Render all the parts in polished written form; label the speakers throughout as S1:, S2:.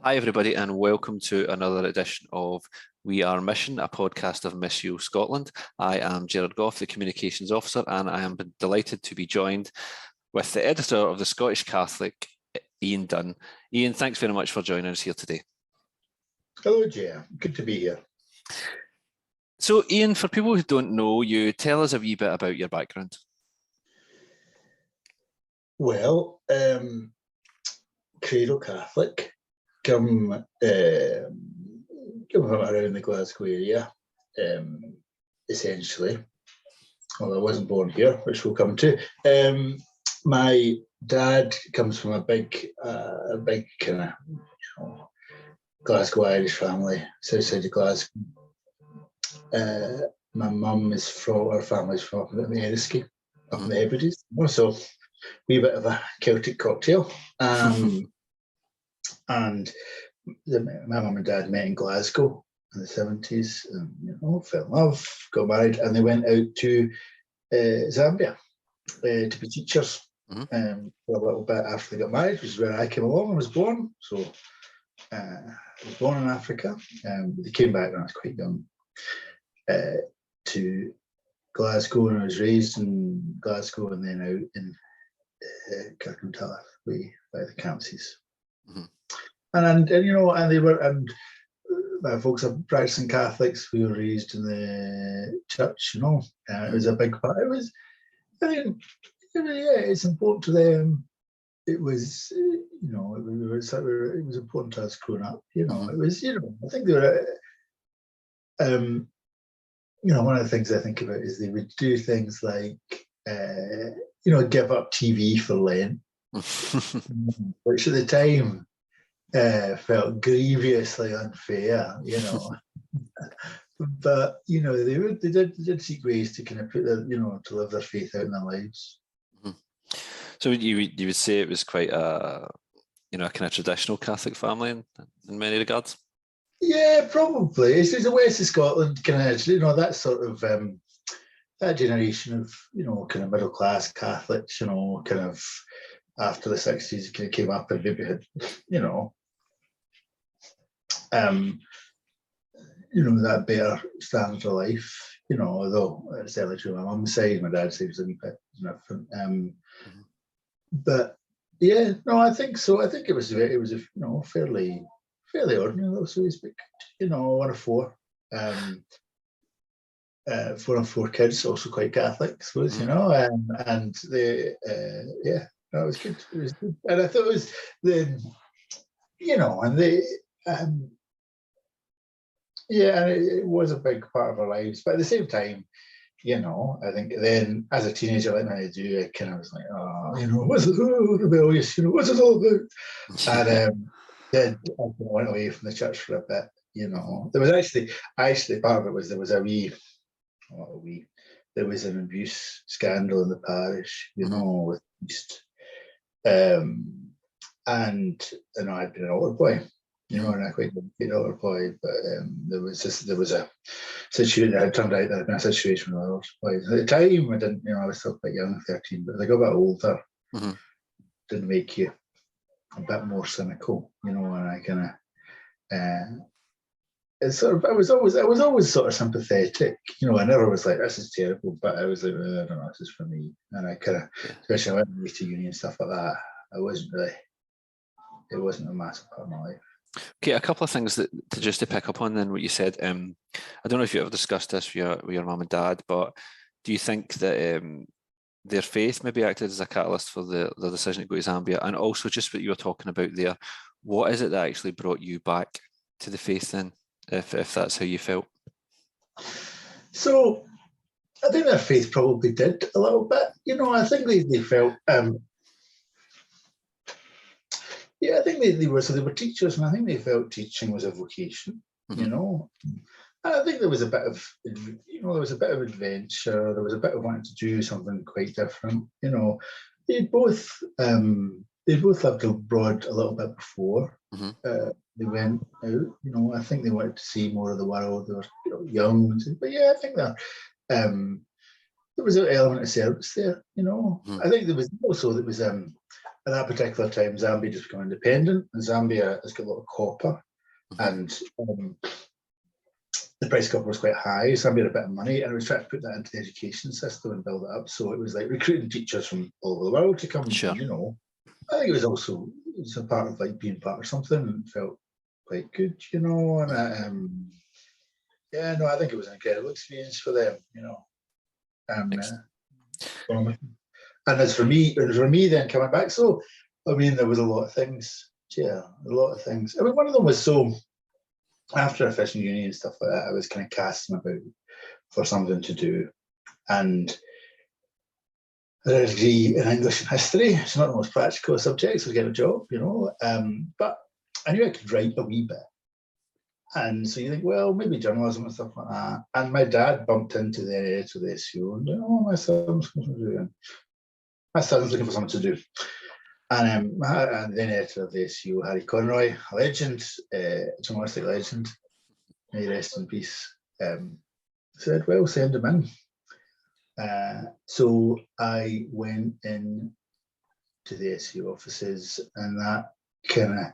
S1: Hi, everybody, and welcome to another edition of We Are Mission, a podcast of Missio Scotland. I am Gerard Goff, the Communications Officer, and I am delighted to be joined with the editor of the Scottish Catholic, Ian Dunn. Ian, thanks very much for joining us here today.
S2: Hello, Jay. Good to be here.
S1: So, Ian, for people who don't know you, tell us a wee bit about your background.
S2: Well, cradle Catholic, come from around the Glasgow area, essentially. Well, I wasn't born here, which we'll come to. My dad comes from a big kind of, Glasgow Irish family, south side of Glasgow. My mum is from, our family's from up in the Eriskay, up in the Hebrides. So, wee bit of a Celtic cocktail. And my mum and dad met in Glasgow in the 70s, and fell in love, got married, and they went out to Zambia to be teachers for a little bit after they got married, which is where I came along and was born. So I was born in Africa. They came back when I was quite young to Glasgow, and I was raised in Glasgow and then out in Kirkconnell way by the Campsies. And my folks are practicing Catholics. We were raised in the church, it was a big part. It's important to them. It was, it was important to us growing up. It was, I think they were, one of the things I think about is they would do things like, give up TV for Lent, which at the time felt grievously unfair, but they did seek ways to kind of put their, to live their faith out in their lives.
S1: So you would say it was quite a kind of traditional Catholic family in many regards?
S2: Yeah, probably. It's the west of Scotland, kind of, that sort of that generation of kind of middle class Catholics, kind of after the 60s, kind of came up and maybe had, that better standard of life, although it's certainly true on my mum's side, my dad's side was a wee bit different. But yeah, no, I think so. I think it was a fairly ordinary, so to speak. One of four. One of four kids, also quite Catholic, I suppose, and they, it was good. It was good, and I thought it was and it was a big part of our lives. But at the same time, I think then as a teenager, like when I do, I kind of was like, what's it, rebellious, what's it all about? And then I went away from the church for a bit. There was actually part of it was there was an abuse scandal in the parish, with East. And I'd been an altar boy, and I quite didn't be an altar boy, but there was a situation that had turned out that I'd been a situation with altar boys. At the time, I didn't, I was still quite young, 13, but as I got a bit older, it did make you a bit more cynical, and I kind of, it's sort of, I was always sort of sympathetic, I never was like, this is terrible, but I was like, I don't know, this is for me. And I kind of, especially when I went to uni and stuff like that, it wasn't a massive part of my life.
S1: Okay, a couple of things just to pick up on then what you said. I don't know if you ever discussed this with your mum and dad, but do you think that their faith maybe acted as a catalyst for the decision to go to Zambia? And also just what you were talking about there, what is it that actually brought you back to the faith then, if that's how you felt?
S2: So I think their faith probably did a little bit. I think they felt I think they were teachers, and I think they felt teaching was a vocation, and I think there was a bit of adventure, there was a bit of wanting to do something quite different. They both lived abroad a little bit before they went out. I think they wanted to see more of the world. They were young, but I think that there was an element of service there. I think there was also at that particular time, Zambia just become independent, and Zambia has got a lot of copper, and the price of copper was quite high. Zambia had a bit of money, and it was trying to put that into the education system and build it up. So it was like recruiting teachers from all over the world to come.
S1: Sure.
S2: You know, I think it was a part of like being part of something, and felt quite good. You know, and yeah, no, I think it was an incredible experience for them. You know, and as for me, then coming back. So, I mean, there was a lot of things. Yeah, a lot of things. I mean, one of them was so. After I finished uni and stuff like that, I was kind of casting about for something to do, and I did a degree in English and history. It's not the most practical of subjects. I was getting a job, you know, but I knew I could write a wee bit. And so you think, well, maybe journalism and stuff like that. And my dad bumped into the editor of the SCO and, oh, my son's looking for something to do. And the editor of the SCO, Harry Conroy, a legend, journalistic legend, may rest in peace, said, well, send him in. So I went in to the SCO offices, and that kind of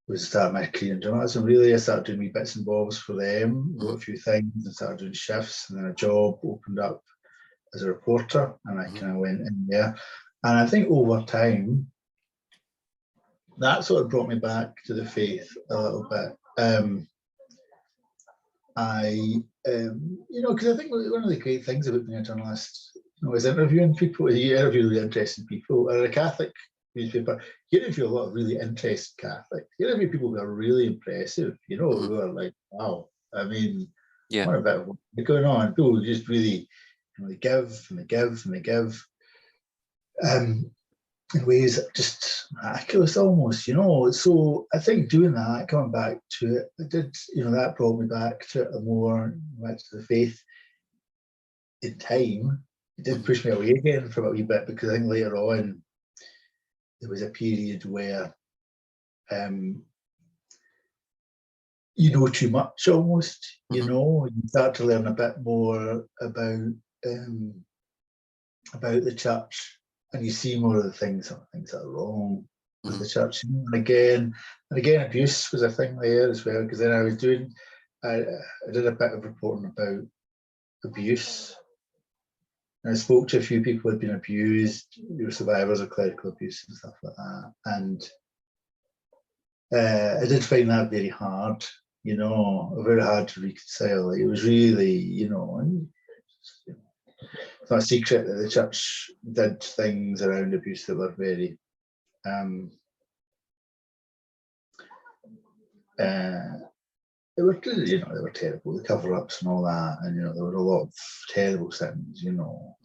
S2: was the start of my career in journalism. Really, I started doing wee bits and bobs for them, wrote a few things, and started doing shifts, and then a job opened up as a reporter, and I kind of went in there. And I think over time, that sort of brought me back to the faith a little bit. You know, because I think one of the great things about being a journalist, you know, is interviewing people. You interview really interesting people. Or a Catholic newspaper, you interview a lot of really interesting Catholics. You interview people who are really impressive, you know, who are like, wow. I mean, what about what's going on? People just really, you know, they give and they give and they give. In ways just miraculous almost, you know. So I think doing that, coming back to it, it did, you know, that brought me back to a more, back to the faith in time. It did push me away again for a wee bit, because I think later on there was a period where you know too much almost, you know, you start to learn a bit more about the church. And you see more of the things that are wrong with the church. And again, abuse was a thing there as well, because then I did a bit of reporting about abuse. And I spoke to a few people who had been abused, who were survivors of clerical abuse and stuff like that. And I did find that very hard, you know, very hard to reconcile. It was really, you know, it's not a secret that the church did things around abuse that were very they were terrible, the cover-ups and all that, and you know, there were a lot of terrible things, you know.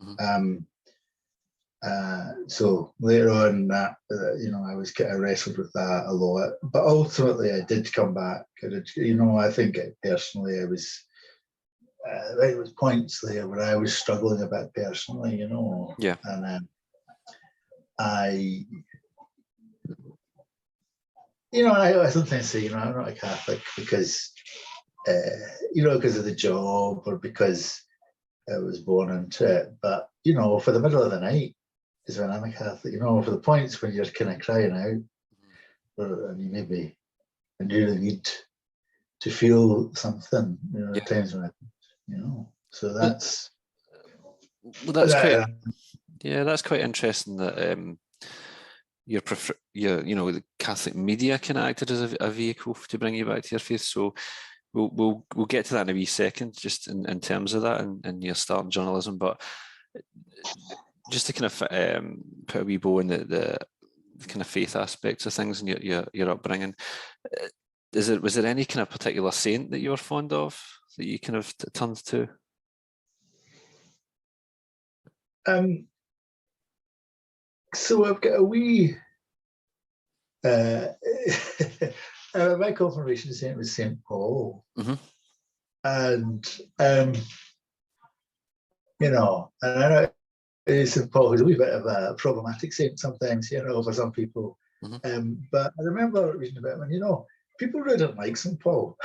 S2: So later on that, you know, I was kind of wrestled with that a lot, but ultimately I did come back. You know, I think personally I was there was points there where I was struggling a bit personally, you know.
S1: Yeah.
S2: And I sometimes say, you know, I'm not a Catholic because, you know, because of the job or because I was born into it. But, you know, for the middle of the night is when I'm a Catholic, you know, for the points when you're kind of crying out, and you maybe really need to feel something, you know, at times when you know. So that's
S1: that's quite interesting that your the Catholic media kind of acted as a vehicle to bring you back to your faith. So we'll get to that in a wee second, just in terms of that and your start in journalism. But just to kind of put a wee bow in the kind of faith aspects of things and your upbringing. Was there any kind of particular saint that you were fond of that you kind of turned to?
S2: So I've got a wee my confirmation saint was St. Paul. And you know, and I know St. Paul was a wee bit of a problematic saint sometimes, you know, for some people. But I remember reading about him, and you know, people really didn't like St. Paul.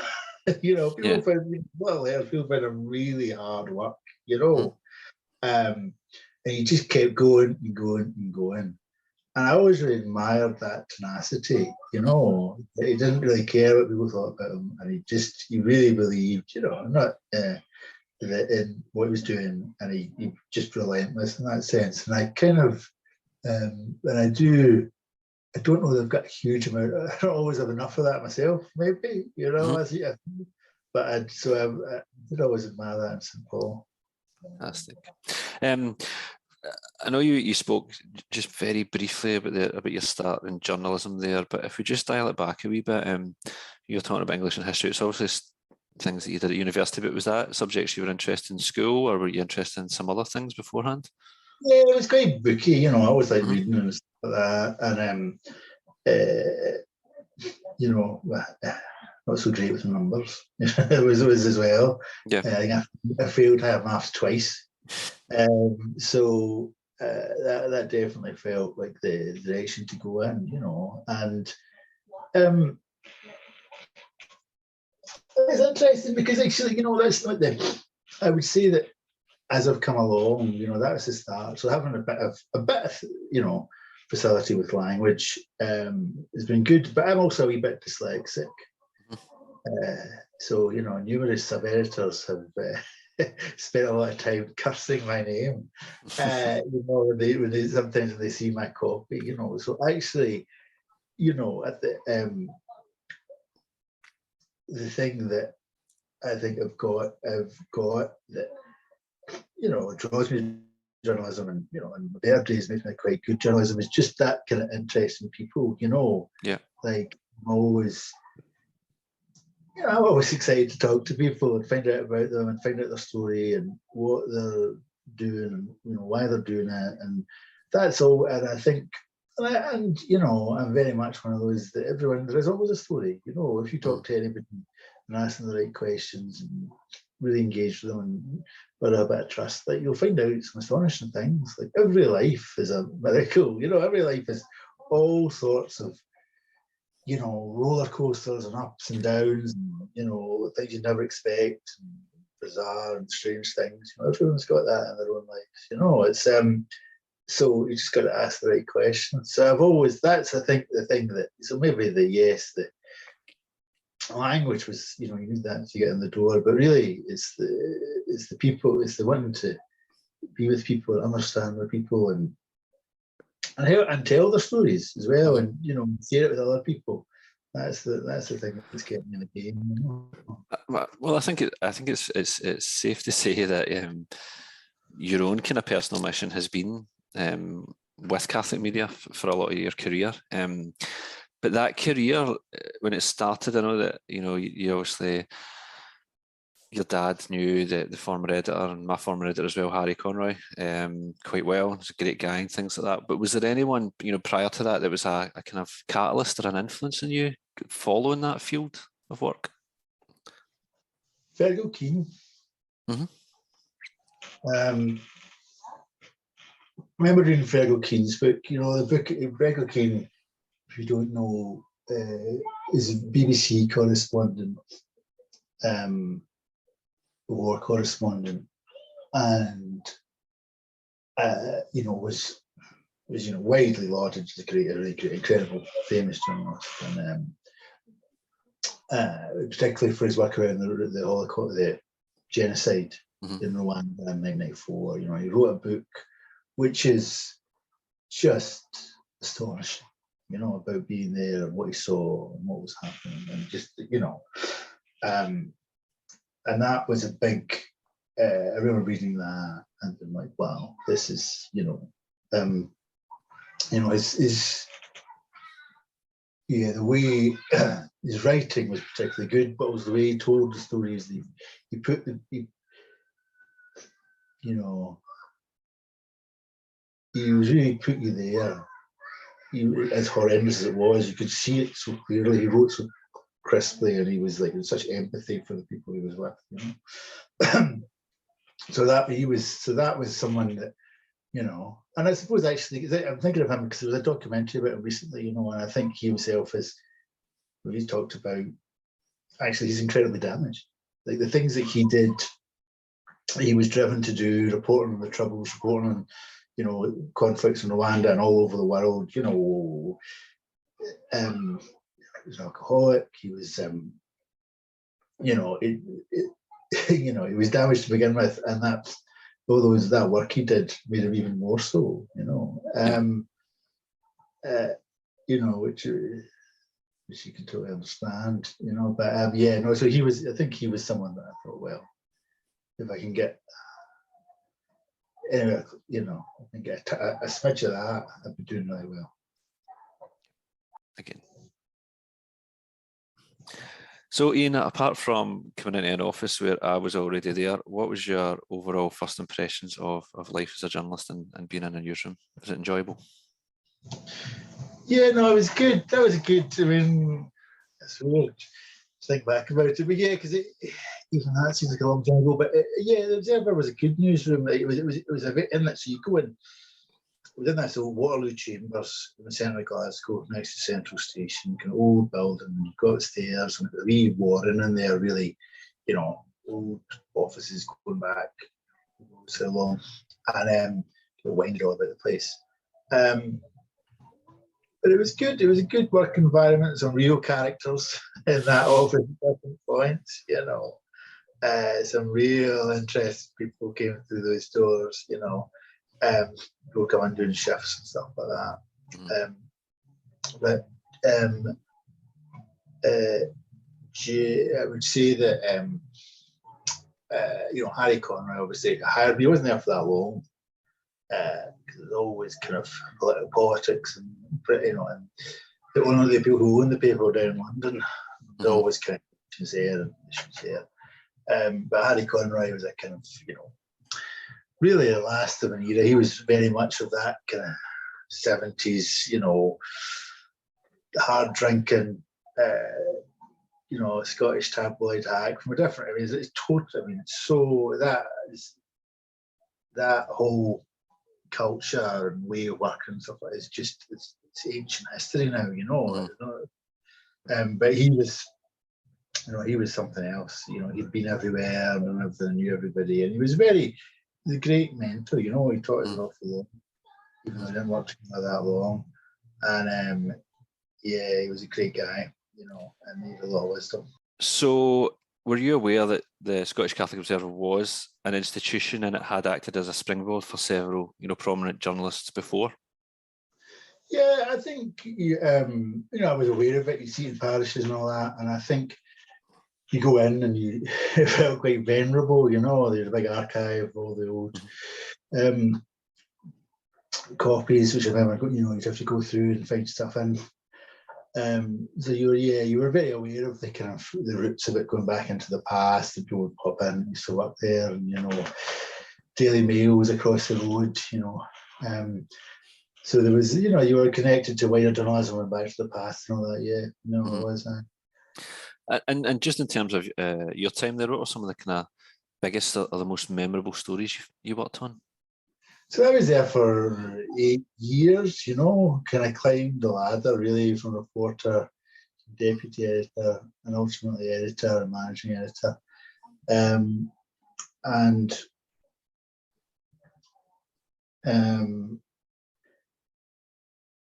S2: You know, people found him really hard work, you know. And he just kept going and going and going. And I always really admired that tenacity, you know. He didn't really care what people thought about him, and he really believed, you know, not in what he was doing, and he just relentless in that sense. And I kind of, and I don't know that I've got a huge amount. I don't always have enough of that myself, maybe, you know. But I did always admire that in St. Paul.
S1: Fantastic. I know you spoke just very briefly about your start in journalism there, but if we just dial it back a wee bit, you were talking about English and history. It's obviously things that you did at university, but was that subjects you were interested in school, or were you interested in some other things beforehand?
S2: Yeah, it was quite booky, you know. I always like reading and stuff like that, and you know, not so great with the numbers. it was as well.
S1: Yeah.
S2: I think I failed higher maths twice. So that definitely felt like the direction to go in, you know. And it's interesting because actually, you know, that's not I would say that as I've come along, you know, that's the start. So having a bit of you know, facility with language has been good, but I'm also a wee bit dyslexic. So, you know, numerous sub-editors have spent a lot of time cursing my name. You know, when they sometimes when they see my copy, you know. So actually, you know, at the thing that I think I've got that, you know, draws me to journalism, and you know, and their days makes me quite good journalism, is just that kind of interest in people, you know.
S1: Yeah.
S2: Like I'm always excited to talk to people and find out about them and find out their story and what they're doing and, you know, why they're doing it, and that's all. And I think, and you know, I'm very much one of those that there is always a story, you know. If you talk to anybody and ask them the right questions and really engage with them and with a bit of trust, like, you'll find out some astonishing things. Like every life is a miracle, you know. Every life is all sorts of, you know, roller coasters and ups and downs, and, you know, things you never expect, and bizarre and strange things. You know, everyone's got that in their own lives. You know, it's so you just got to ask the right questions. So that's I think the thing that, so maybe the language was, you know, you need that to get in the door, but really it's the people, it's the wanting to be with people, understand the people, and tell their stories as well, and, you know, share it with other people. That's the thing that's getting in the game. You know?
S1: Well, I think it's safe to say that your own kind of personal mission has been with Catholic media for a lot of your career. But that career, when it started, I know that, you know, you obviously, your dad knew the former editor and my former editor as well, Harry Conroy, quite well. He's a great guy and things like that. But was there anyone, you know, prior to that was a kind of catalyst or an influence in you following that field of work?
S2: Fergal Keane. I remember reading Fergal Keane's book. You know, the book, Fergal Keane, if you don't know, is a BBC correspondent, war correspondent, and you know, was you know, widely lauded as a really great, incredible, famous journalist, and particularly for his work around the Holocaust, the genocide in Rwanda in 1994. You know, he wrote a book which is just astonishing, you know, about being there and what he saw and what was happening, and just, you know, and that was a big. I remember reading that and being like, wow, this is, you know, his the way his writing was particularly good, but it was the way he told the stories. He put you know, he was really put you there. As horrendous as it was, you could see it so clearly. He wrote so crisply, and he was like, with such empathy for the people he was with, you know. So that was someone that, you know, and I suppose actually I'm thinking of him because there was a documentary about him recently, you know, and I think he himself he's talked about, actually he's incredibly damaged. Like the things that he did, he was driven to do, reporting on the troubles, reporting on, you know, conflicts in Rwanda and all over the world. You know, he was an alcoholic. He was, you know, you know, he was damaged to begin with, and that, although that work he did made him even more so. You know, you know, which you can totally understand. You know, but yeah, no. So he was. I think he was someone that I thought, well, if I can get, you know, I can get a smidge of that, I'd be doing really well.
S1: Again. So Ian, apart from coming into an office where I was already there, what was your overall first impressions of life as a journalist and being in a newsroom? Was it enjoyable?
S2: Yeah, no, it was good. That was good. I mean, it's weird to think back about it, but yeah, because even that seems like a long time ago. But yeah, the Observer was a good newsroom. It was a bit in it. So you go in within that old Waterloo Chambers in the centre of Glasgow, next to Central Station, kind of old building. You've got stairs and a wee warren in there, really, you know, old offices going back so long, and winded all about the place. But it was good. It was a good work environment. Some real characters in that office at different points, you know. Some real interesting people came through those doors, you know. People come and doing shifts and stuff like that. But I would say that you know, Harry Conroy obviously hired me. He wasn't there for that long. Because there's always kind of political politics and, you know, and one of the people who own the paper down in London, there's always kind of issues there and issues there. But Harry Conroy was a kind of, you know, really the last of an era. He was very much of that kind of 70s, you know, hard drinking, you know, Scottish tabloid hack from a different. I mean, it's total. I mean, so that whole culture and way of working and stuff like that is just it's ancient history now, you know. But he was, you know, he was something else. You know, he'd been everywhere and everything, knew everybody, and he was a great mentor. You know, he taught us an awful lot, even though I didn't work together that long. And yeah, he was a great guy, you know, and he had a lot of wisdom.
S1: So, were you aware that the Scottish Catholic Observer was an institution and it had acted as a springboard for several, you know, prominent journalists before?
S2: Yeah, I think you know, I was aware of it. You see it in parishes and all that, and I think you go in and it felt quite venerable. You know, there's a big archive of all the old copies, which I've ever got. You know, you'd have to go through and find stuff in. So you were very aware of the kind of the roots of it going back into the past, and people would pop in, used to work there, and you know, Daily Mail was across the road, you know. So there was, you know, you were connected to wider journalism and back to the past and all that. Yeah, no, it was.
S1: And just in terms of your time there, what were some of the kind of biggest or the most memorable stories you worked on?
S2: So I was there for 8 years, you know, kind of climbed the ladder really from reporter, deputy editor, and ultimately editor and managing editor.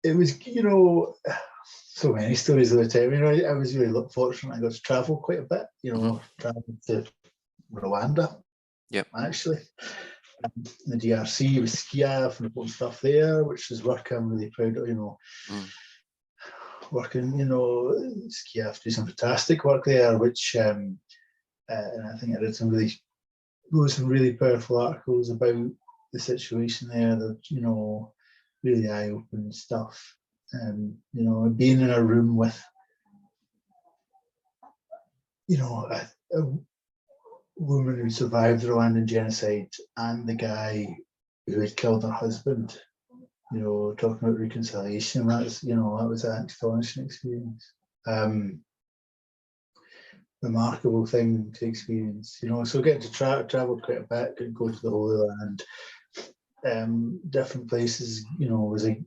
S2: It was, you know, so many stories of the time. You know, I was really fortunate. I got to travel quite a bit, you know, traveling to Rwanda, actually. The DRC with SCIAF and stuff there, which is work I'm really proud of, you know. Working, you know, SCIAF do some fantastic work there, which and I think I did some really powerful articles about the situation there, that, you know, really eye-opening stuff. You know, being in a room with, you know, a woman who survived the Rwandan genocide and the guy who had killed her husband, you know, talking about reconciliation. That's, you know, that was an astonishing experience. Remarkable thing to experience, you know. So getting to travel quite a bit, and go to the Holy Land, different places, you know, was a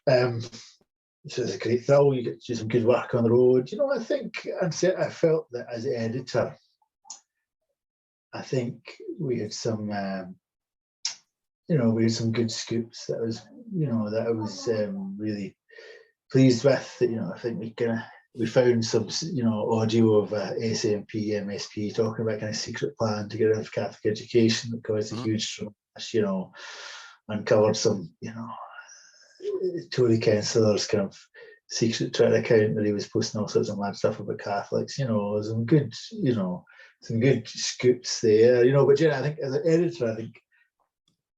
S2: so it's a great thrill. You get to do some good work on the road. You know, I think I felt that as an editor, I think we had some we had some good scoops that I was really pleased with. I think we found some, audio of SNP, MSP talking about kind of secret plan to get rid of Catholic education that caused a huge smash, uncovered some, Tory councillors kind of secret Twitter account where he was posting all sorts of mad stuff about Catholics. Some good, some good scoops there. But I think as an editor,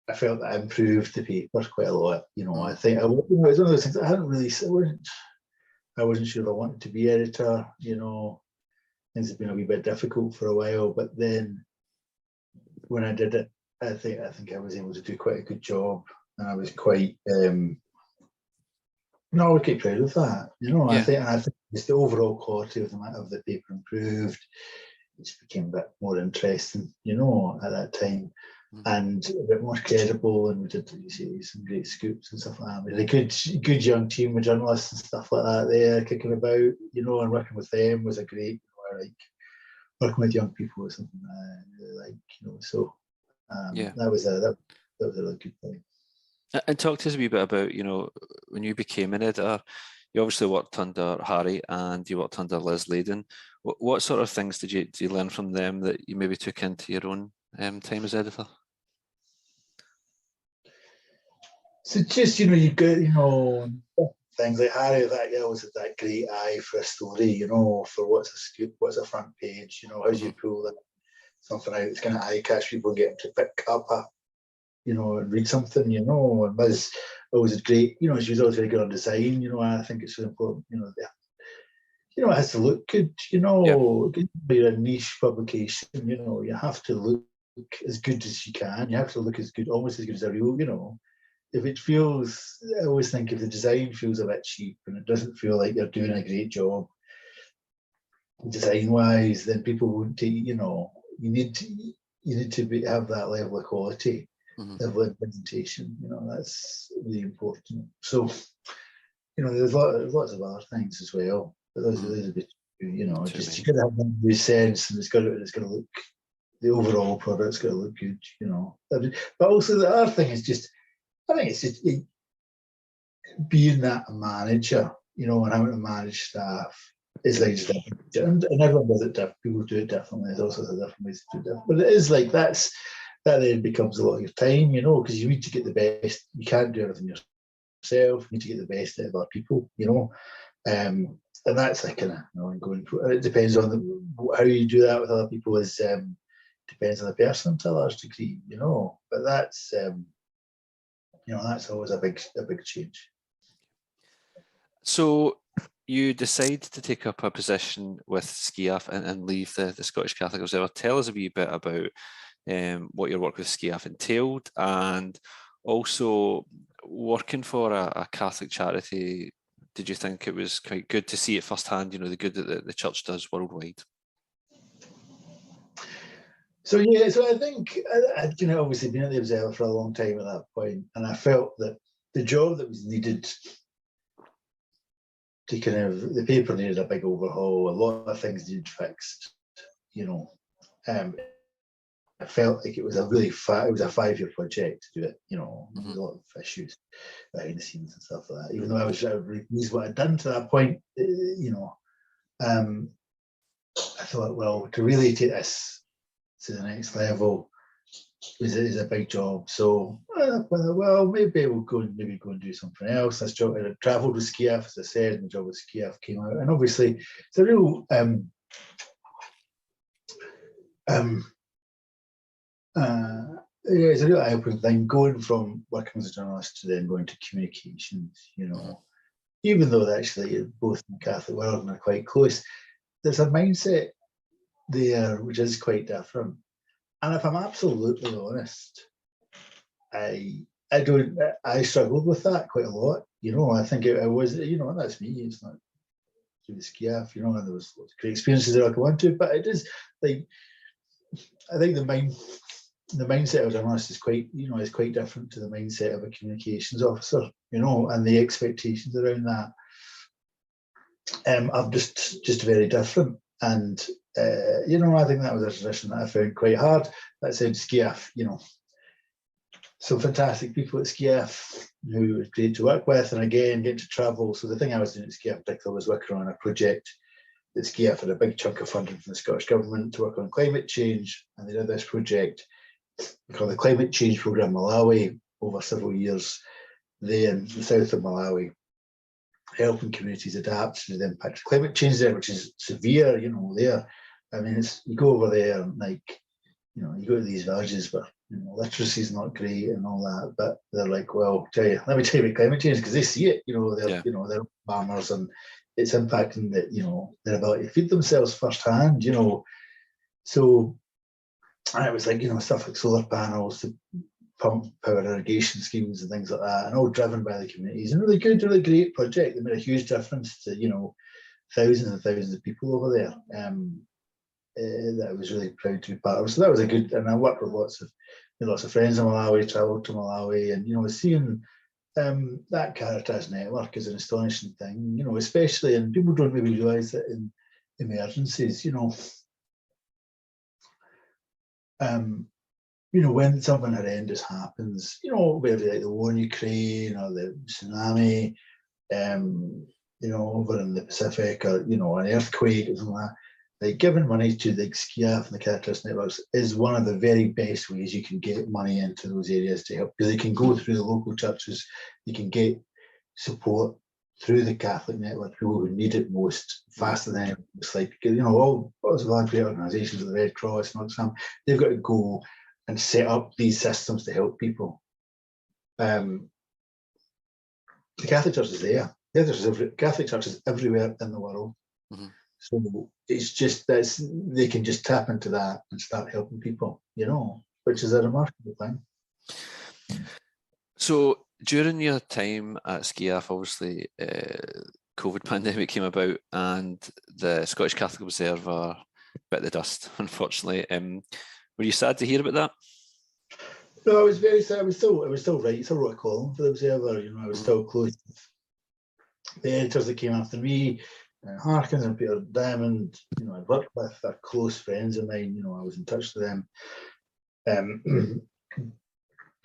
S2: I felt that I improved the paper quite a lot. I think it was one of those things I wasn't sure if I wanted to be editor. Things have been a wee bit difficult for a while, but then when I did it, I think I was able to do quite a good job, and I was quite I was quite proud of that. I think just the overall quality of the paper improved. It just became a bit more interesting, at that time, and a bit more credible. And we did some great scoops and stuff like that. We had a good young team of journalists and stuff like that there kicking about, and working with them was a great. Working with young people was something I really like, So that was a really good thing.
S1: And talk to us a wee bit about, when you became an editor, you obviously worked under Harry and you worked under Liz Leyden. What sort of things did you learn from them that you maybe took into your own time as editor?
S2: So just, you get, things like Harry, that always had that great eye for a story, for what's a scoop, what's a front page, how do you pull something out that's kind of eye catch people, get them to pick up and read something, and Liz always had great, she was always very good on design, and I think it's really important, it has to look good, be a niche publication, you have to look as good as you can, you have to look as good, almost as good as a real, if it feels, I always think if the design feels a bit cheap and it doesn't feel like you're doing a great job design-wise, then people won't take, you need to have that level of quality. Level of presentation, that's really important. So, there's lots of other things as well, but those are a bit, just you gotta have that new sense, and it's got to look, the overall product's got to look good, But also the other thing is just, I think it's just being that manager, and having to manage staff is like just different, and everyone does it different. People do it differently. There's all sorts of different ways to do it different. But it is like that then becomes a lot of your time, because you need to get the best. You can't do everything yourself. You need to get the best out of other people, and that's like kind of ongoing. It depends on how you do that with other people. Depends on the person to a large degree, But that's that's always a big change.
S1: So you decide to take up a position with SCIAF and leave the Scottish Catholic Observer. Tell us a wee bit about what your work with SCIAF entailed, and also working for a Catholic charity. Did you think it was quite good to see it firsthand, the good that the church does worldwide?
S2: So I think I'd obviously been at the Observer for a long time at that point, and I felt that the job that was needed to the paper needed a big overhaul. A lot of things needed fixed. I felt like it was a 5-year project to do it. There was a lot of issues behind the scenes and stuff like that. Even though I was really pleased what I'd done to that point, I thought, well, to really take this to the next level is a big job. So, well, maybe we'll go and do something else. This job, I travelled with SCIAF, as I said, and the job with SCIAF came out, and obviously it's a real it's a real eye-opening thing going from working as a journalist to then going to communications. Even though actually both in the Catholic world and are quite close, there's a mindset there which is quite different. And if I'm absolutely honest, I struggled with that quite a lot. I think it was, that's me. It's not through the SCIAF, and there was lots of great experiences that I go into, but it is like, I think the mindset of a journalist is quite different to the mindset of a communications officer, and the expectations around that are just very different. And I think that was a tradition that I found quite hard. That said, SCIAF, some fantastic people at SCIAF who was great to work with, and again, get to travel. So the thing I was doing at SCIAF in particular was working on a project that SCIAF had a big chunk of funding from the Scottish Government to work on climate change, and they did this project called the Climate Change Programme Malawi over several years there in the south of Malawi, helping communities adapt to the impact of climate change there, which is severe, you know, there. I mean, you go over there and like, you know, you go to these villages where, you know, literacy is not great and all that, but they're like, well, let me tell you about climate change, because they see it, you know, they're farmers, and it's impacting that, you know, their ability to feed themselves firsthand, you know. So it was like, you know, stuff like solar panels to pump power irrigation schemes and things like that, and all driven by the communities, and really good, really great project. They made a huge difference to, you know, thousands and thousands of people over there. That I was really proud to be part of. So that was a good, and I worked with lots of friends in Malawi, travelled to Malawi, and, you know, seeing that Caritas network is an astonishing thing, you know, especially, and people don't maybe realise that in emergencies, you know, when something horrendous happens, you know, whether like the war in Ukraine or the tsunami, you know, over in the Pacific, or, you know, an earthquake or something like that, like giving money to the SCIAF and the Caritas networks is one of the very best ways you can get money into those areas to help. Because they can go through the local churches, you can get support through the Catholic network, people who need it most, faster than it's like, you know, all those great organisations, the Red Cross and all, they've got to go and set up these systems to help people. The Catholic Church is there. Catholic Church is everywhere in the world. Mm-hmm. So it's just that they can just tap into that and start helping people, you know, which is a remarkable thing.
S1: So during your time at SCIAF, obviously, COVID pandemic came about, and the Scottish Catholic Observer bit the dust, unfortunately. Were you sad to hear about that?
S2: No, I was very sad. I was still writing. I still wrote a column for the Observer. You know, I was still close to the editors that came after me, Harkins and Peter Diamond. You know, I worked with, they're close friends of mine. You know, I was in touch with them. And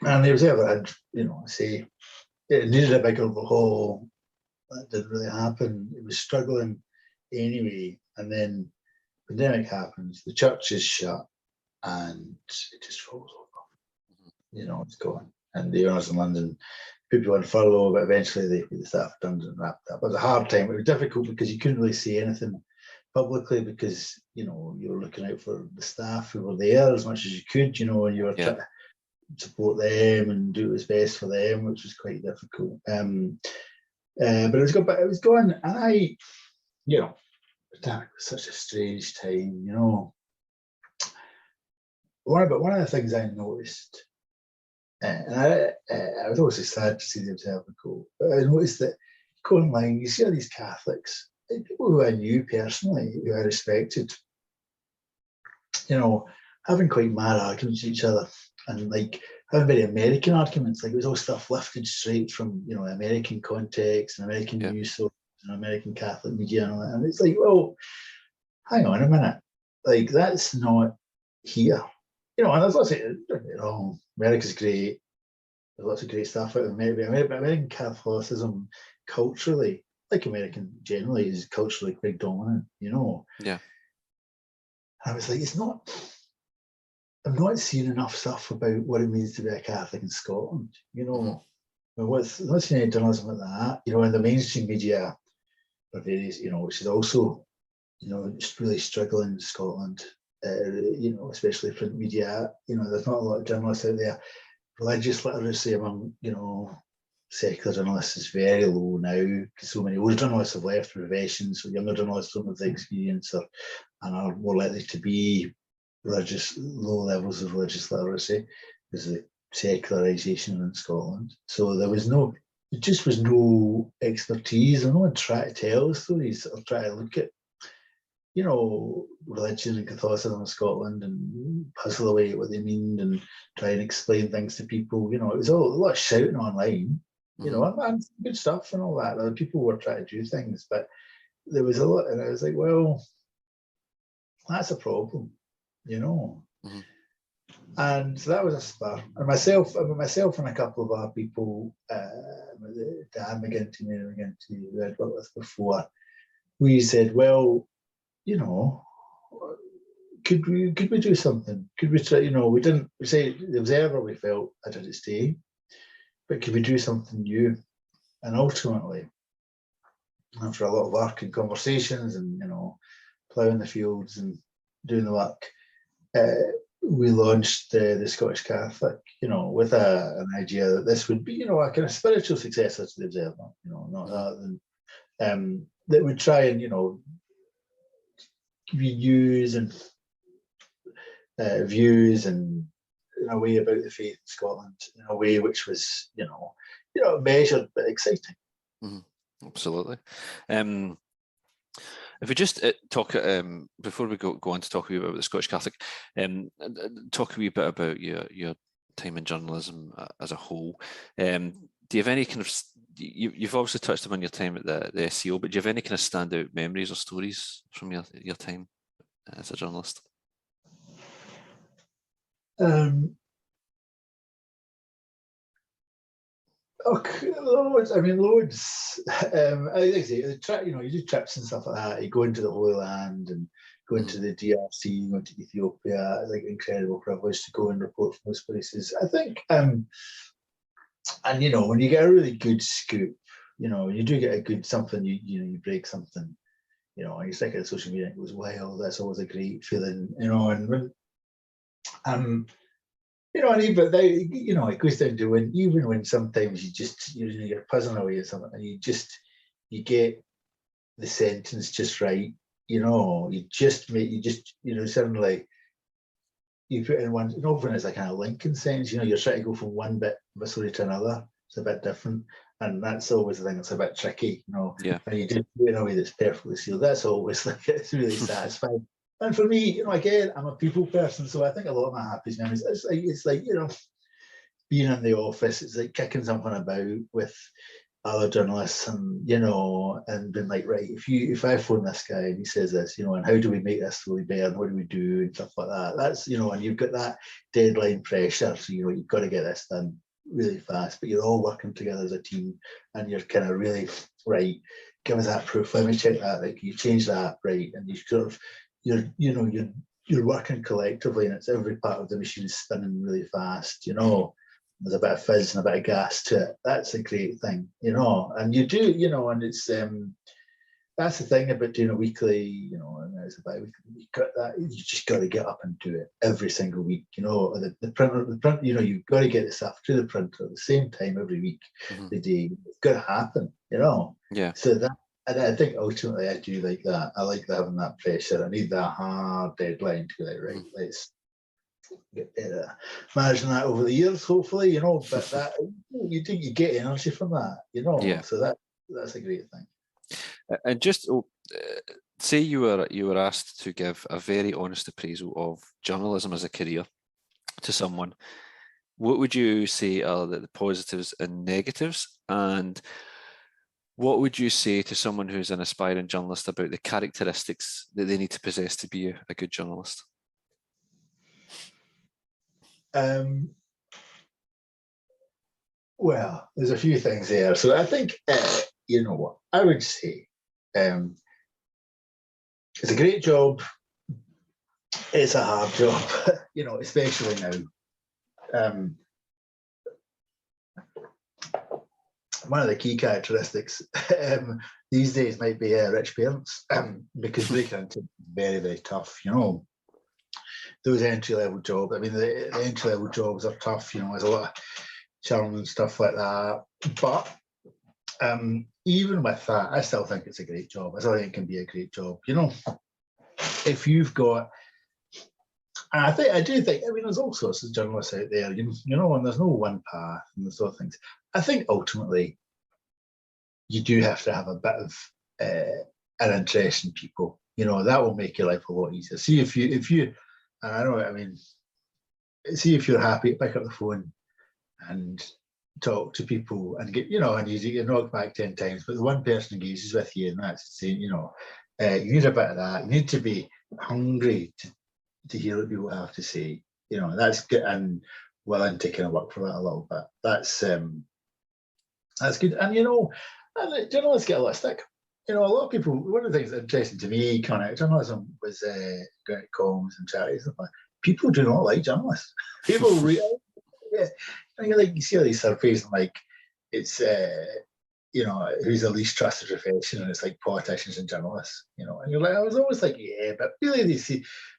S2: the Observer had, you know, I say, it needed a big overhaul. That didn't really happen. It was struggling anyway. And then the pandemic happens, the church is shut, and it just falls over. You know, it's gone. And the owners in London, people on furlough, but eventually the staff redundant and wrapped up. It was a hard time. It was difficult because you couldn't really say anything publicly, because, you know, you were looking out for the staff who were there as much as you could, you know, and you were trying to support them and do what was best for them, which was quite difficult. But it was good. But it was going, and I, you know, it was such a strange time, you know. One of the things I noticed, and I was always sad to see the Observer go, but I noticed that go online, you see all these Catholics, people who I knew personally, who I respected, you know, having quite mad arguments with each other, and like having very American arguments. Like it was all stuff lifted straight from, you know, American context and American news sources and American Catholic media and all that. And it's like, well, hang on a minute, like that's not here. You know, and there's lots of, don't get me wrong, America's great. There's lots of great stuff out of America. American Catholicism culturally, like American generally, is culturally quite dominant, you know.
S1: Yeah.
S2: And I was like, I'm not seeing enough stuff about what it means to be a Catholic in Scotland, you know. I'm not seeing any journalism like that, you know, and the mainstream media are various, you know, which is also, you know, just really struggling in Scotland. You know, especially print media, you know, there's not a lot of journalists out there. Religious literacy among, you know, secular journalists is very low now, because so many older journalists have left for professions, so younger journalists don't have the experience and are more likely to be low levels of religious literacy because of the secularisation in Scotland. So there was no expertise, and no one tried to tell stories or try to look at, you know, religion and Catholicism in Scotland and puzzle away at what they mean and try and explain things to people. You know, it was a lot of shouting online, you know, and good stuff and all that. Other people were trying to do things, but there was a lot, and I was like, well, that's a problem, you know. And so that was a spur. And myself and a couple of other people, Dan McGinty and McGinty, who I'd worked with before, we said, well, you know, could we do something? Could we try, you know, we say the Observer, we felt I did it stay, but could we do something new? And ultimately, after a lot of work and conversations and, you know, ploughing the fields and doing the work, we launched the Scottish Catholic, you know, with an idea that this would be, you know, a kind of spiritual successor to the Observer, you know, not that than that would try and, you know, reuse and views and in a way about the faith in Scotland in a way which was, you know, measured but exciting.
S1: Mm-hmm. Absolutely. If we just talk before we go on to talk a wee bit about the Scottish Catholic, talk a wee bit about your time in journalism as a whole. Do you have any kind of, you've obviously touched upon your time at the SCO, but do you have any kind of standout memories or stories from your time as a journalist?
S2: Okay, loads. I mean, loads. Like I say, you know, you do trips and stuff like that. You go into the Holy Land and go into the DRC, go to Ethiopia. It's like an incredible privilege to go and report from those places. I think, and you know, when you get a really good scoop, you know, you do get a good something. You break something. You know, and you stick it on social media. It goes wild. That's always a great feeling. You know, and when, you know, and even they, you know, it goes down to when sometimes you're puzzling away at something and you get the sentence just right, you know, suddenly you put in one, and often it's like kind of Lincoln sentence, you know, you're trying to go from one bit of a story to another. It's a bit different. And that's always the thing that's a bit tricky, you know.
S1: Yeah.
S2: And you do it in a way that's perfectly sealed. That's always like, it's really satisfying. And for me, you know, again, I'm a people person, so I think a lot of my happiest memories, it's like, you know, being in the office, it's like kicking something about with other journalists and, you know, and being like, right, if I phone this guy and he says this, you know, and how do we make this really better and what do we do and stuff like that. That's, you know, and you've got that deadline pressure, so, you know, you've got to get this done really fast, but you're all working together as a team and you're kind of really, right, give us that proof, let me check that, like you change that, right, and you sort of, you're working collectively and it's every part of the machine is spinning really fast, you know. There's a bit of fizz and a bit of gas to it. That's a great thing, you know. And you do, you know, and it's that's the thing about doing a weekly, you know, and it's about you got that. You just got to get up and do it every single week, you know. The print, you know, you've got to get the stuff to the printer at the same time every week, the day. It's got to happen, you know.
S1: Yeah.
S2: So that. And I think ultimately I do like that. I like having that pressure. I need that hard deadline to be like, right, let's get better. Managing that over the years, hopefully, you know, but that you think you get energy from that, you know.
S1: Yeah.
S2: So that's a great thing.
S1: And just say you were asked to give a very honest appraisal of journalism as a career to someone, what would you say are the positives and negatives, and what would you say to someone who's an aspiring journalist about the characteristics that they need to possess to be a good journalist?
S2: Well, there's a few things there. So I think, you know what, I would say it's a great job. It's a hard job, you know, especially now. One of the key characteristics these days might be rich parents, because breaking into very, very tough, you know. Those entry-level jobs, I mean, the entry-level jobs are tough, you know, there's a lot of charm and stuff like that. But even with that, I still think it's a great job. I still think it can be a great job, you know. If you've got, and I do think, I mean, there's all sorts of journalists out there, you know, and there's no one path and there's other things. I think ultimately you do have to have a bit of an interest in people, you know, that will make your life a lot easier. See if you, and I know, I mean, see if you're happy to pick up the phone and talk to people and get, you know, and you knock back 10 times, but the one person engages with you and that's saying, you know, you need a bit of that. You need to be hungry to hear what people have to say. that's good, and willing to kind of work for that a little bit. That's good. And and journalists get a lot of stick. A lot of people. One of the things that's interesting to me, kind of journalism, was going to comms and charities. People do not like journalists. People really, yeah. And you see all these surveys, and like it's who's the least trusted profession, and it's like politicians and journalists, and you're like, I was always like, yeah, but really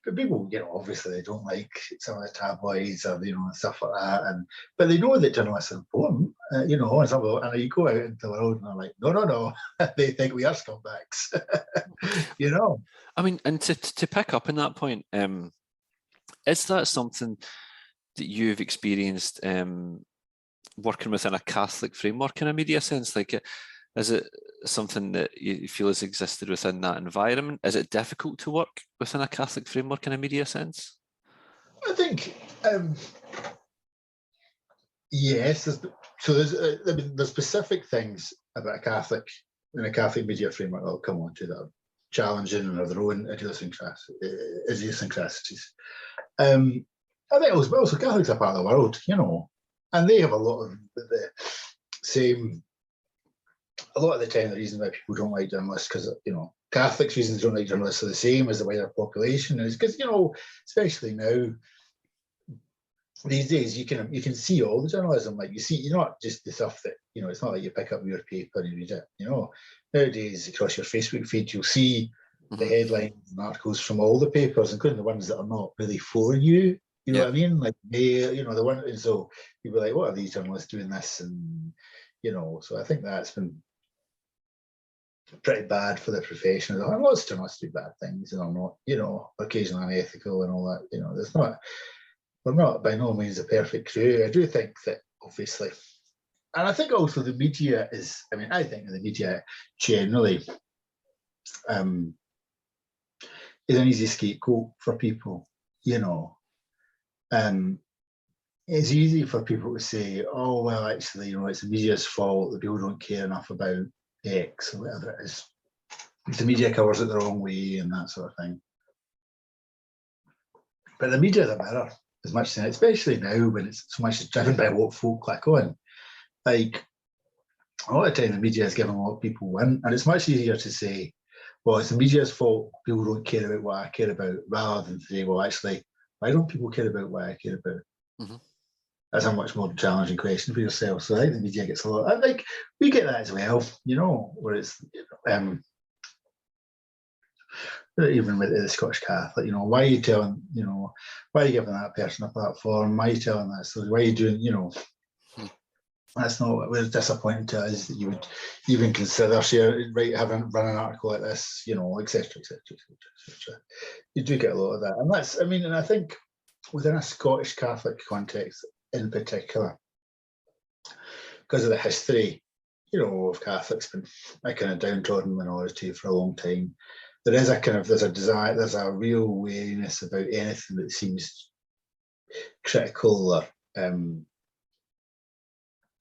S2: but people, obviously they don't like some of the tabloids or, stuff like that, but they know that journalists are important, and you go out into the world and they're like, no, they think we are scumbags,
S1: I mean, and to pick up on that point, is that something that you've experienced, working within a Catholic framework in a media sense? Like, is it something that you feel has existed within that environment? Is it difficult to work within a Catholic framework in a media sense?
S2: I think yes. There's specific things about a Catholic media framework that I'll come on to that are challenging and have their own idiosyncrasies. I think also Catholics are part of the world, and they have a lot of the same. A lot of the time, the reason why people don't like journalists, because Catholics' reasons don't like journalists are the same as the wider population, is because especially now these days, you can see all the journalism. Like, you see, not just the stuff that it's not like you pick up your paper and you read it. Nowadays across your Facebook feed, you'll see the headlines and articles from all the papers, including the ones that are not really for you. You know what I mean? Like, the one, and so you'll be like, what are these journalists doing this? And so I think that's been pretty bad for the profession. And lots of journalists do bad things, and are not, occasionally unethical and all that. We're not by no means a perfect crew. I do think that, obviously, and I think also the media is. I think the media generally is an easy scapegoat for people. It's easy for people to say, oh, well, actually, it's the media's fault that people don't care enough about X or whatever it is. The media covers it the wrong way and that sort of thing. But the media is a mirror, as much as, especially now when it's so much driven by what folk click on. Like, a lot of the time the media is giving what people want, and it's much easier to say, well, it's the media's fault, people don't care about what I care about, rather than say, well, actually, why don't people care about what I care about? That's a much more challenging question for yourself. So I think the media gets a lot. I think we get that as well, where it's even with the Scottish Catholic, why are you telling, why are you giving that person a platform? Why are you telling that story? Why are you doing, that's not, we're disappointing to us that you would even consider run an article like this, etc. You do get a lot of that. And that's, and I think within a Scottish Catholic context in particular, because of the history, of Catholics been a kind of downtrodden minority for a long time, there's a desire, there's a real wariness about anything that seems critical or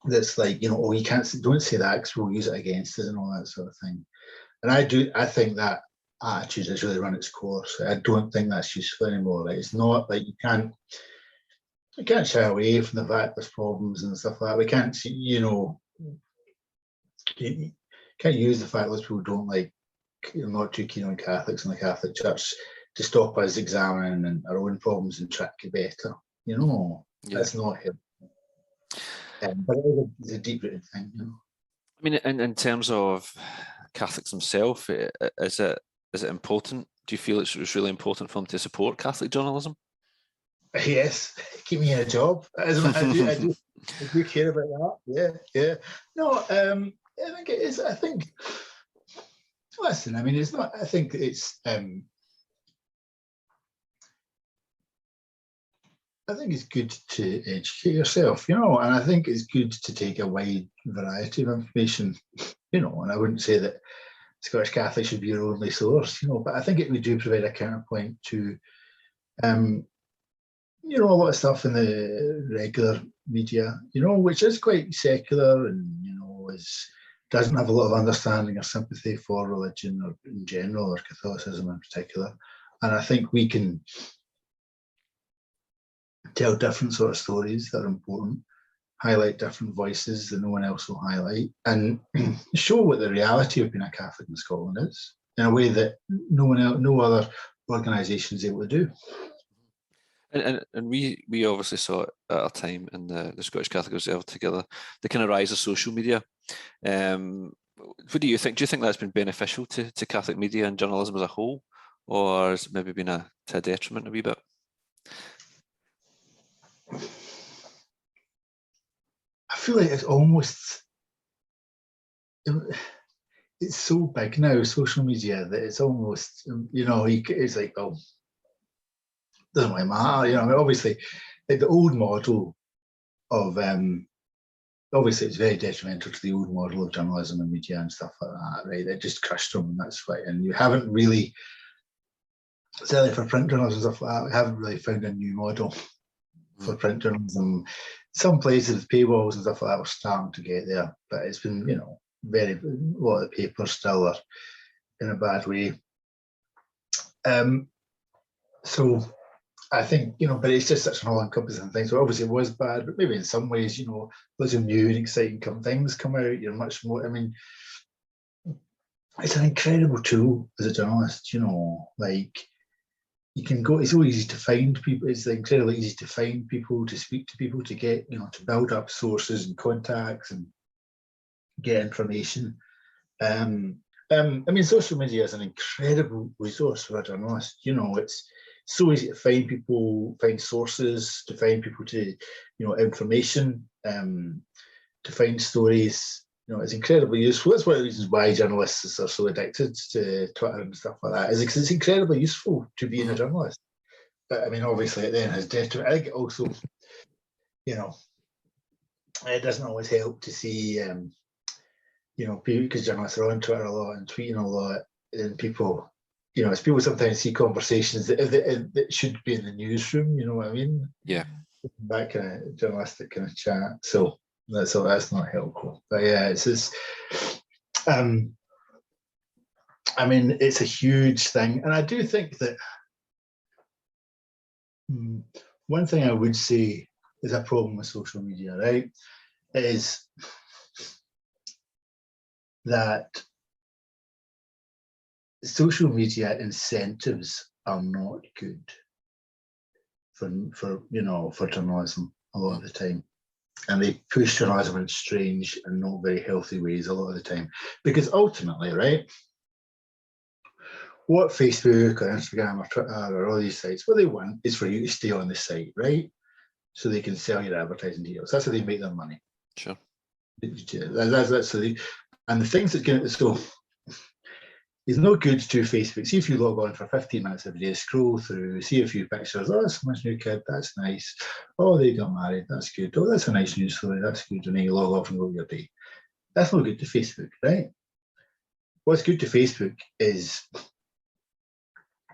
S2: that's like, oh, you don't say that because we'll use it against us and all that sort of thing. And I think that attitude has really run its course. I don't think that's useful anymore. Like, it's not like you can't shy away from the fact there's problems and stuff like that. We can't, you can't use the fact that people don't like, not too keen on Catholics and the Catholic Church to stop us examining our own problems and try to get better. That's not helpful. But it's a deep-rooted thing.
S1: In terms of Catholics themselves, is it important? Do you feel it's really important for them to support Catholic journalism?
S2: Yes, keep me in a job. I do care about that. Yeah. No, I think it is. I think. Listen, it's not. I think it's. I think it's good to educate yourself, and I think it's good to take a wide variety of information, and I wouldn't say that Scottish Catholic should be your only source, but I think we do provide a counterpoint to, a lot of stuff in the regular media, which is quite secular and, doesn't have a lot of understanding or sympathy for religion or in general, or Catholicism in particular. And I think we can tell different sort of stories that are important, highlight different voices that no one else will highlight, and show what the reality of being a Catholic in Scotland is in a way that no other organisation is able to do.
S1: And we obviously saw it at our time in the Scottish Catholic Observer together, the kind of rise of social media. What do you think? Do you think that's been beneficial to Catholic media and journalism as a whole, or has it maybe been to a detriment a wee bit?
S2: I feel like it's so big now, social media, that it's almost, it's like, oh, doesn't really matter, I mean, obviously, like the old model of, obviously it's very detrimental to the old model of journalism and media and stuff like that, right? It just crushed them, and that's why, and you haven't really, certainly for print journalism and stuff like that, we haven't really found a new model for print journalism. Some places with paywalls and stuff like that were starting to get there, but it's been, a lot of the papers still are in a bad way. So I think, but it's just such an all-encompassing thing. So obviously it was bad, but maybe in some ways, lots of new and exciting things come out. You're much more, I mean, it's an incredible tool as a journalist, like you can go, it's so easy to find people, it's incredibly easy to find people, to speak to people, to get, to build up sources and contacts and get information. I mean, social media is an incredible resource for a journalist. It's so easy to find people, find sources, to find people to, information, to find stories. It's incredibly useful. That's one of the reasons why journalists are so addicted to Twitter and stuff like that, is because it's incredibly useful to being a journalist. But I mean, obviously, it then has detriment. I think it also, it doesn't always help to see, because journalists are on Twitter a lot and tweeting a lot, and people, as people sometimes see conversations that should be in the newsroom, you know what I mean?
S1: Yeah.
S2: That kind of journalistic kind of chat. So that's not helpful. But yeah, it's just, I mean, it's a huge thing. And I do think that one thing I would say is a problem with social media, right, is that social media incentives are not good for journalism a lot of the time, and they push journalism in strange and not very healthy ways a lot of the time, because ultimately, right, what Facebook or Instagram or Twitter or all these sites, what they want is for you to stay on the site, right, so they can sell your advertising deals. That's how they make their money.
S1: Sure.
S2: That's so and the things that get so it's no good to Facebook. See if you log on for 15 minutes every day, scroll through, see a few pictures. Oh, someone's new kid, that's nice. Oh, they got married, that's good. Oh, that's a nice news story, that's good. And then you log off and go your day. That's not good to Facebook, right? What's good to Facebook is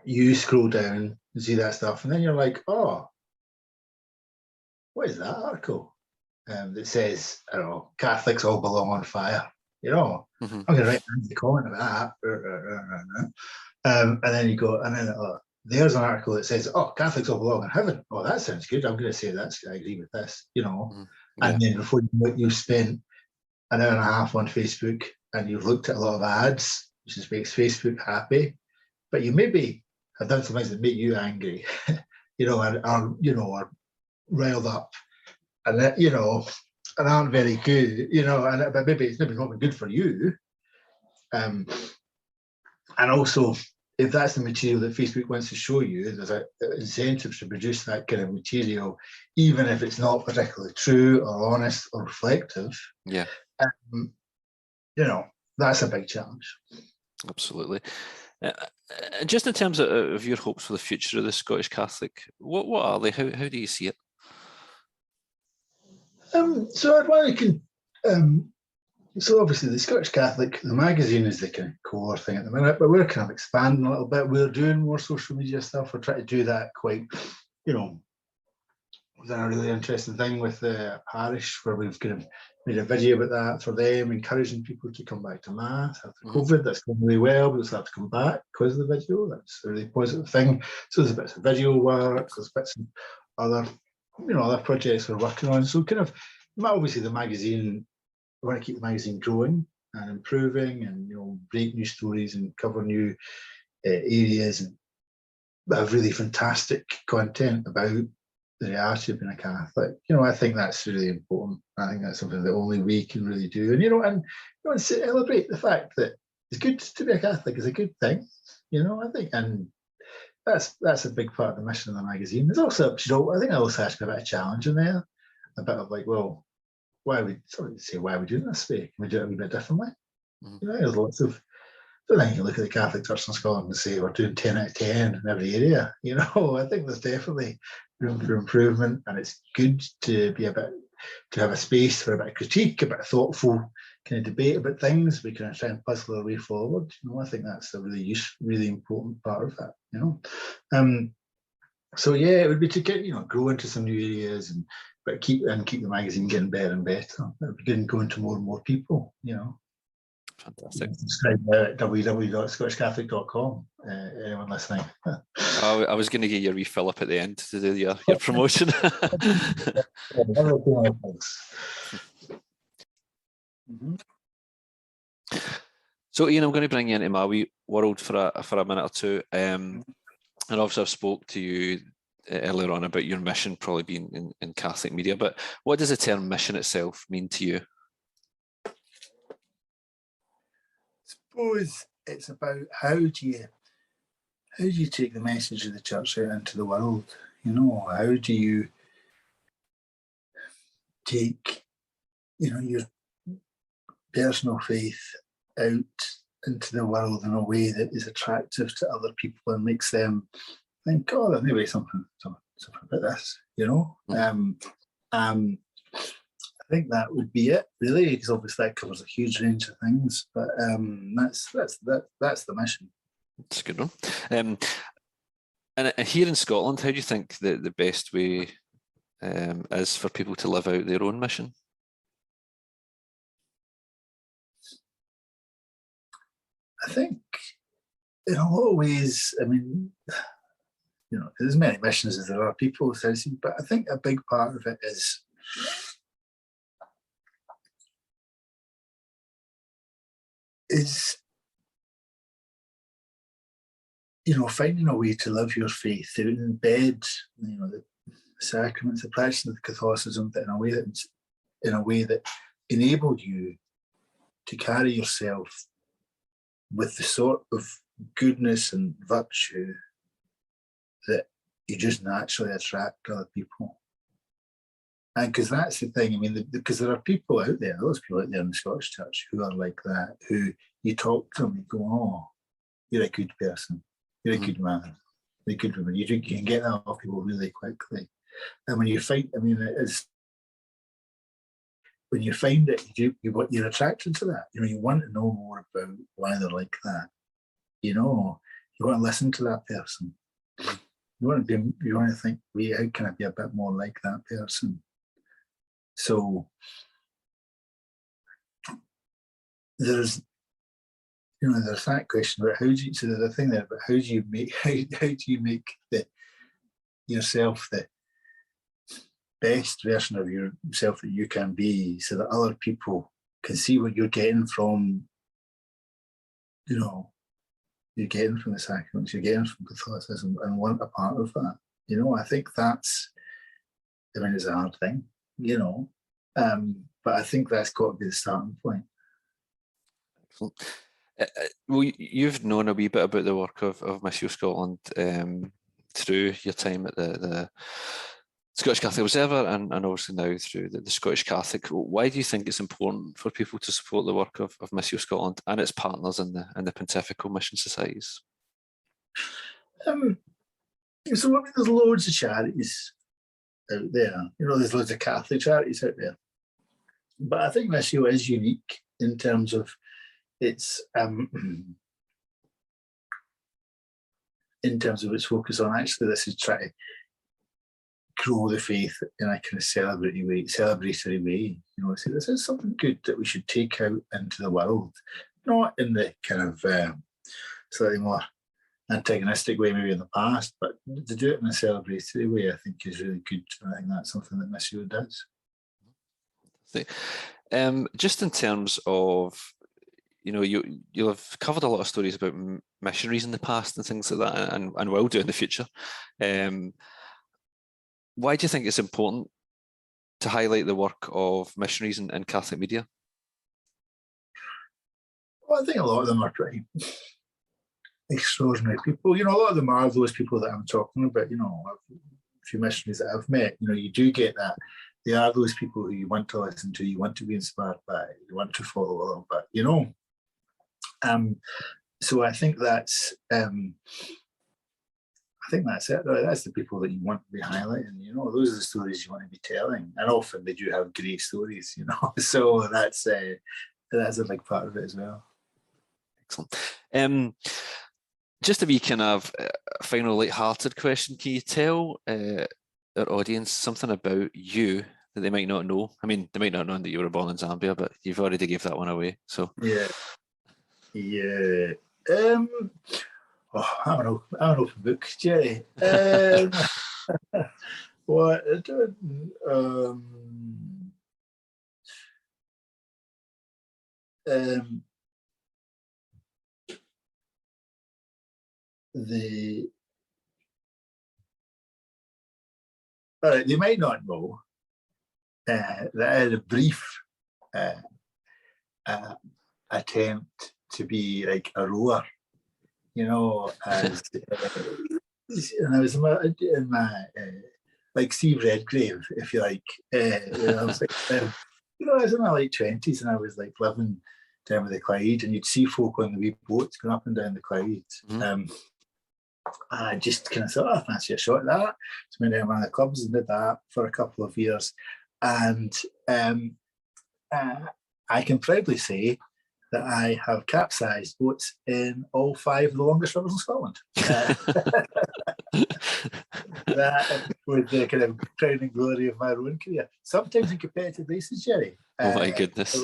S2: you scroll down and see that stuff, and then you're like, oh, what is that article that says, I don't know, Catholics all belong on fire? I'm going to write a comment about that. And then you go, and then there's an article that says, oh, Catholics all belong in heaven. Oh, that sounds good. I'm going to say I agree with this, And then before you know it, you've spent an hour and a half on Facebook and you've looked at a lot of ads, which just makes Facebook happy. But you maybe have done some things that make you angry, or riled up. And that, and aren't very good, but maybe it's not been good for you. And also, if that's the material that Facebook wants to show you, there's an incentive to produce that kind of material, even if it's not particularly true or honest or reflective.
S1: Yeah.
S2: That's a big challenge.
S1: Absolutely. Just in terms of your hopes for the future of the Scottish Catholic, what are they? How do you see it?
S2: So obviously the Scottish Catholic, the magazine is the kind of core thing at the minute, but we're kind of expanding a little bit. We're doing more social media stuff. We're trying to do that quite, we've done a really interesting thing with the parish where we've kind of made a video about that for them, encouraging people to come back to Mass after COVID. That's going really well, but it's have to come back because of the video. That's a really positive thing. So there's bits of video work, there's bits of other other projects we're working on. So kind of, obviously the magazine, we want to keep the magazine growing and improving, and break new stories and cover new areas, and have really fantastic content about the reality of being a Catholic. I think that's really important. I think that's something that only we can really do. And celebrate the fact that it's good to be a Catholic is a good thing. I think, and that's a big part of the mission of the magazine. There's also, I think I also asked a bit of a challenge in there, a bit of like, well, why are we doing this way? Can we do it a wee bit differently? There's lots of. I don't think you can look at the Catholic Church in Scotland and say we're doing 10 out of 10 in every area. I think there's definitely room for improvement, and it's good to have a space for a bit of critique, a bit of thoughtful kind of debate about things. We can try and puzzle our way forward. I think that's a really important part of that. So yeah, it would be to get grow into some new areas, but keep the magazine getting better and better. It would be getting going to more and more people.
S1: Fantastic.
S2: Subscribe at www.scottishcatholic.com. Anyone listening?
S1: I was going to get your refill up at the end to do your promotion. So Ian, I'm going to bring you into my wee world for a minute or two. And obviously I've spoke to you earlier on about your mission probably being in Catholic media, but what does the term mission itself mean to you?
S2: I suppose it's about how do you take the message of the church out into the world? How do you take your personal faith out into the world in a way that is attractive to other people and makes them think, oh, there's maybe something about this, I think that would be it, really, because obviously that covers a huge range of things. But that's the mission.
S1: That's a good one. And here in Scotland, how do you think the best way is for people to live out their own mission?
S2: I think in a lot of ways, there's many missions as there are people, but I think a big part of it is finding a way to live your faith, to embed the sacraments, the practice of Catholicism, but in a way that enabled you to carry yourself with the sort of goodness and virtue that you just naturally attract other people. And because that's the thing, because there are people out there, those people out there in the Scottish Church who are like that, who you talk to them and go, oh, you're a good person, you're a good man, you're a good woman. You can get that off people really quickly. And when you find, when you find it, you're attracted to that. You want to know more about why they're like that. You want to listen to that person. You want to think, how can I be a bit more like that person? So there's that question about how do you make yourself the best version of yourself that you can be, so that other people can see what you're getting from, you're getting from the sacraments, you're getting from Catholicism, and want a part of that. I think that's, it's a hard thing, but I think that's got to be the starting point.
S1: Excellent. Well, you've known a wee bit about the work of Missio Scotland through your time at the Scottish Catholic Observer and obviously now through the Scottish Catholic. Why do you think it's important for people to support the work of Missio Scotland and its partners in the Pontifical Mission Societies?
S2: So there's loads of charities out there. There's loads of Catholic charities out there. But I think Missio is unique in terms of its focus on actually this is trying to grow the faith in a kind of celebratory way. So this is something good that we should take out into the world, not in the kind of slightly more antagonistic way maybe in the past, but to do it in a celebratory way, I think is really good. And I think that's something that Missio does.
S1: Just in terms of, you'll have covered a lot of stories about missionaries in the past and things like that, and will do in the future. Why do you think it's important to highlight the work of missionaries in Catholic media?
S2: Well, I think a lot of them are pretty extraordinary people. A lot of them are those people that I'm talking about. A few missionaries that I've met, you do get that. They are those people who you want to listen to, you want to be inspired by, you want to follow a little bit, So I think that's it. That's the people that you want to be highlighting. Those are the stories you want to be telling, and often they do have great stories. So that's a big part of it as well.
S1: Excellent. Just a wee kind of final light-hearted question. Can you tell our audience something about you that they might not know? I mean, they might not know that you were born in Zambia, but you've already gave that one away. So
S2: yeah. I'm an open book, Jerry. What I don't. They might not know that I had a brief attempt to be like a rower, as and I was in my like Steve Redgrave, if you like. I was like, I was in my late 20s, and I was like living down with the Clyde, and you'd see folk on the wee boats going up and down the Clyde. Mm-hmm. I just kind of thought, I fancy a shot at that. So went down one of the clubs and did that for a couple of years. And I can proudly say that I have capsized boats in all 5 of the longest rivers in Scotland. That was the kind of crowning glory of my rowing career. Sometimes in competitive races, Jerry.
S1: Oh my goodness.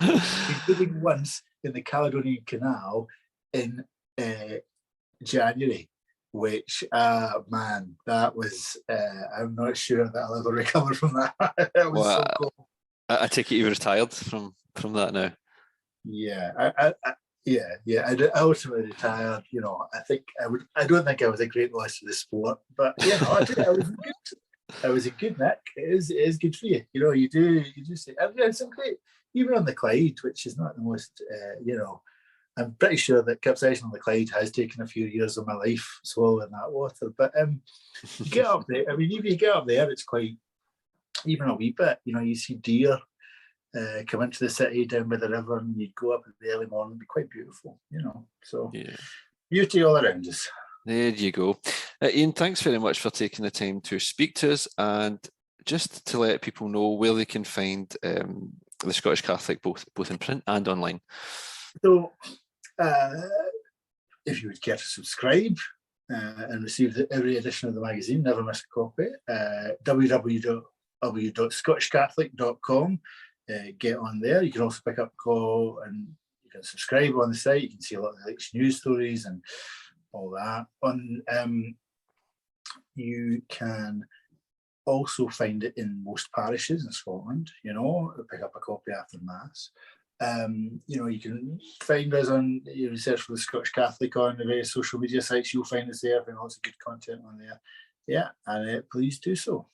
S2: Including once in the Caledonian Canal in January, which man, that was I'm not sure that I'll ever recover from that. That was so cool.
S1: I take it you retired from that now.
S2: Yeah, I ultimately retired. I don't think I was a great loss to the sport, but I was a good nick. It is good for you. You do say, and some great, even on the Clyde, which is not the most I'm pretty sure that capsizing on the Clyde has taken a few years of my life swallowing that water. But you get up there. I mean, if you get up there, it's quite, even a wee bit. You see deer come into the city down by the river, and you'd go up in the early morning. It'd be quite beautiful, So yeah. Beauty all around us.
S1: There you go. Ian, thanks very much for taking the time to speak to us, and just to let people know where they can find the Scottish Catholic, both in print and online.
S2: So, if you would care to subscribe and receive every edition of the magazine, never miss a copy, www.scottishcatholic.com. Get on there. You can also pick up a call, and you can subscribe on the site. You can see a lot of the latest news stories and all that. You can also find it in most parishes in Scotland. Pick up a copy after Mass. You can find us on, you search for the Scottish Catholic on the various social media sites. You'll find us there, and lots of good content on there. Yeah, and please do so.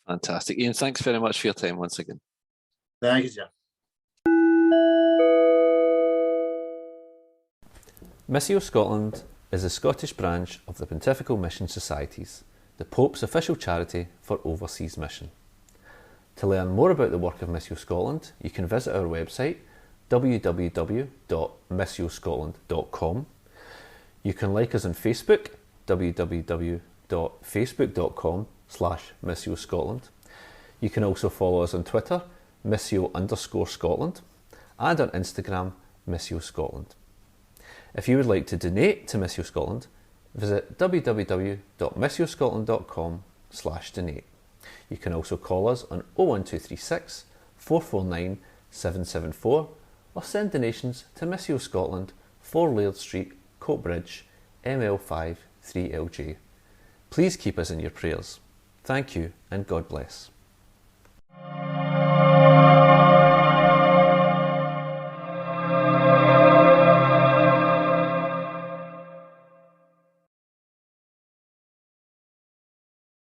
S1: Fantastic. Ian, thanks very much for your time once again.
S2: Thank you, Jeff.
S3: Missio Scotland is a Scottish branch of the Pontifical Mission Societies, the Pope's official charity for overseas mission. To learn more about the work of Missio Scotland, you can visit our website www.missioscotland.com. You can like us on Facebook, www.facebook.com/Missio Scotland. You can also follow us on Twitter, Missio_Scotland, and on Instagram, Missio Scotland. If you would like to donate to Missio Scotland, visit www.missioscotland.com/donate. You can also call us on 01236 449 774 or send donations to Missio Scotland, 4 Laird Street, Coatbridge, ML5 3LJ. Please keep us in your prayers. Thank you and God bless.